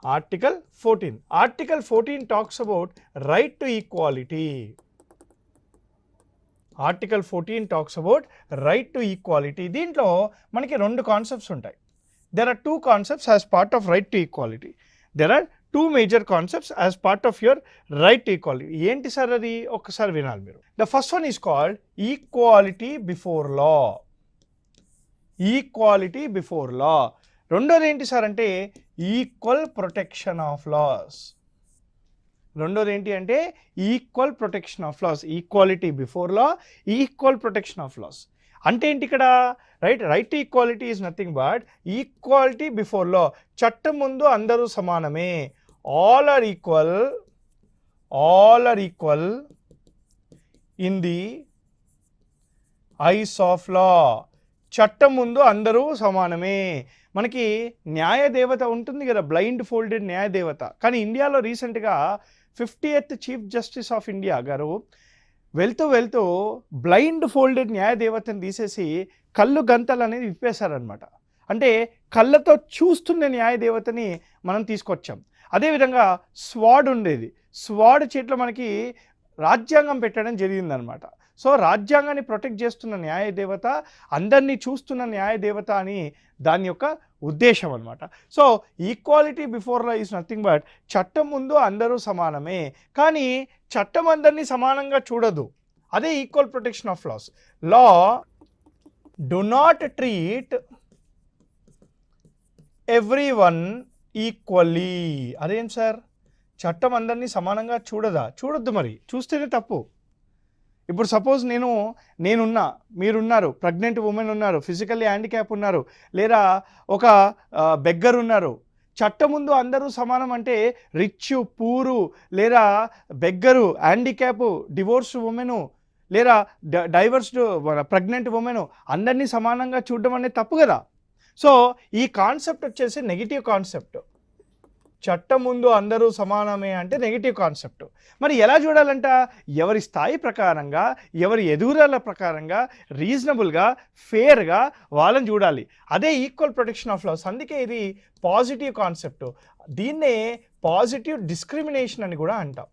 Article 14. Article 14 talks about right to equality. Article 14 talks about right to equality. దీంట్లో మనకి రెండు concepts ఉంటాయి. There are two concepts as part of right to equality. There are two major concepts as part of your right to equality. ఏంటి sir అది ఒక్కసారి వినాలి మీరు. The first one is called equality before law. Equality before law. రెండోది ఏంటి sir అంటే equal protection of loss. రెండోది ఏంటి అంటే equal protection of laws. Equality before law, equal protection of laws. అంటే ఏంటి ఇక్కడ right to equality is nothing but equality before law. చట్టం ముందు అందరూ సమానమే. All are equal in the eyes of law. చట్టం ముందు అందరూ సమానమే. మనకి న్యాయదేవత ఉంటుంది కదా, బ్లైండ్ ఫోల్డెడ్ న్యాయదేవత. కానీ ఇండియాలో రీసెంట్గా 50th chief justice of India గారు వెళ్తూ బ్లైండ్ ఫోల్డెడ్ న్యాయదేవతను తీసేసి కళ్ళు గంతలు అనేది విప్పేశారనమాట. అంటే కళ్ళతో చూస్తున్న న్యాయదేవతని మనం తీసుకొచ్చాం. అదేవిధంగా స్వాడ్ ఉండేది. స్వాడ్ చేతిలో మనకి రాజ్యాంగం పెట్టడం జరిగిందనమాట. సో రాజ్యాంగాన్ని ప్రొటెక్ట్ చేస్తున్న న్యాయదేవత, అందరినీ చూస్తున్న న్యాయదేవత అని దాని యొక్క ఉద్దేశం అనమాట. So equality before law is nothing but చట్టం ముందు అందరూ సమానమే. కానీ చట్టం అందరినీ సమానంగా చూడదు. అదే equal protection of laws. Law do not treat everyone equally. అదేం సార్, చట్టం అందరినీ సమానంగా చూడదా? చూడొద్దు, మరి చూస్తేనే తప్పు. ఇప్పుడు సపోజ్ నేనున్నా, మీరున్నారు, ప్రెగ్నెంట్ ఉమెన్ ఉన్నారు, ఫిజికల్లీ హ్యాండిక్యాప్ ఉన్నారు, లేదా ఒక బెగ్గర్ ఉన్నారు. చట్టం ముందు అందరూ సమానం అంటే రిచ్, పూరు, లేదా బెగ్గరు, హ్యాండిక్యాప్, డివోర్స్డ్ ఉమెను, లేదా డైవర్స్డ్ ప్రెగ్నెంట్ ఉమెను అందరినీ సమానంగా చూడడం అనేది తప్పు కదా. సో ఈ కాన్సెప్ట్ వచ్చేసి నెగిటివ్ కాన్సెప్ట్. చట్టం ముందు అందరూ సమానమే అంటే నెగిటివ్ కాన్సెప్ట్. మరి ఎలా చూడాలంట? ఎవరి స్థాయి ప్రకారంగా, ఎవరి ఎదుగుదల ప్రకారంగా, రీజనబుల్గా, ఫేర్గా వాళ్ళని చూడాలి. అదే ఈక్వల్ ప్రొటెక్షన్ ఆఫ్ లాస్. అందుకే ఇది పాజిటివ్ కాన్సెప్ట్. దీన్నే పాజిటివ్ డిస్క్రిమినేషన్ అని కూడా అంటాం.